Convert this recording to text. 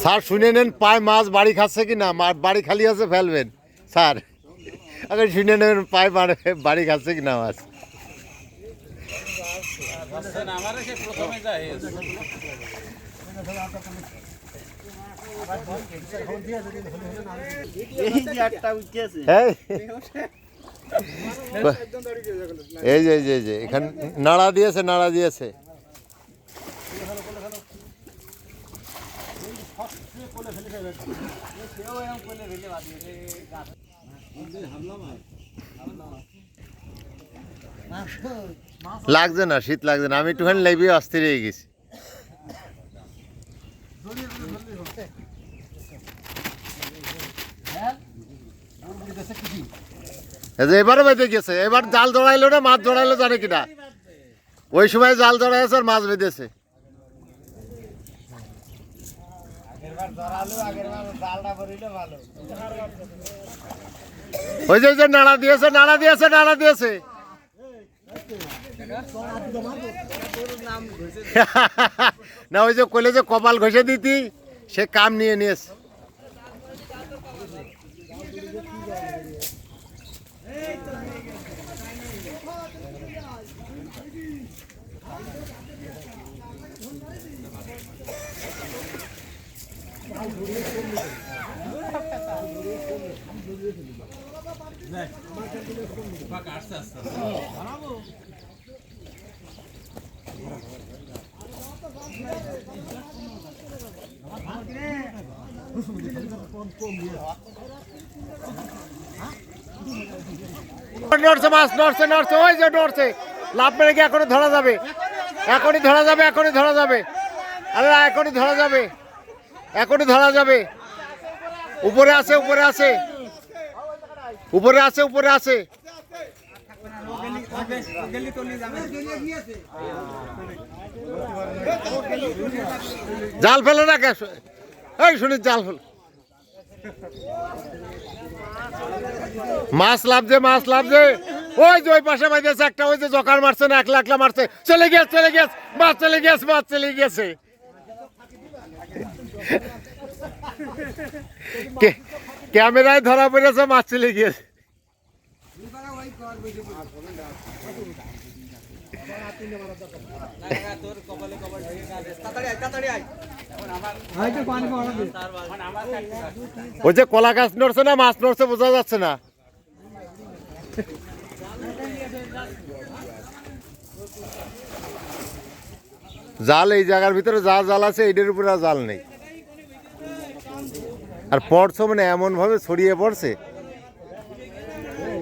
Sir শুনে নেন, পায় মাছ বাড়ি খাচ্ছে কি না, বাড়ি খালি আছে ফেলবেন স্যার। আগে শুনে নেন পায় বাড়ি খাচ্ছে কি না মাছ। এই যে এখানে নাড়া দিয়েছে লাগছে না, শীত লাগছে না, আমি একটুখানি লেবি অস্থির হয়ে গেছি। এবারে বেঁধে গেছে, এবার জাল জড়াইলো না মাছ জড়াইলো জানে কিনা, ওই সময় জাল জড়াইছে আর মাছ বেঁধেছে। ওই যে নাড়া দিয়েছে না, ওই যে কইলে যে কপাল ঘষে দিতি, সে কাম নিয়ে নিয়েছে। নড়ছে মাছ, নড়ছে, ওই যে নড়ছে, লাভ মেরে গিয়ে এখনই ধরা যাবে, এখনই ধরা যাবে, আরে এখনই ধরা যাবে। উপরে আছে জাল ফেলে না কে, এই শুনি জাল ফেল, মাছ লাভছে, ওই যে ওই পাশে বাইতেছে একটা, ওই যে জকার মারছে না, একলা মারছে, চলে গেছে, মাছ চলে গেছে। ক্যামেরায় ধরা পড়েছে, মাছ চলে গিয়েছে। ওই যে কলা গাছ নড়ছে না, মাছ নড়ছে বোঝা যাচ্ছে না। জাল এই জায়গার ভিতরে যা জাল আছে এইটার উপরে জাল নেই, আর পড়ছে মানে এমন ভাবে ছড়িয়ে পড়ছে।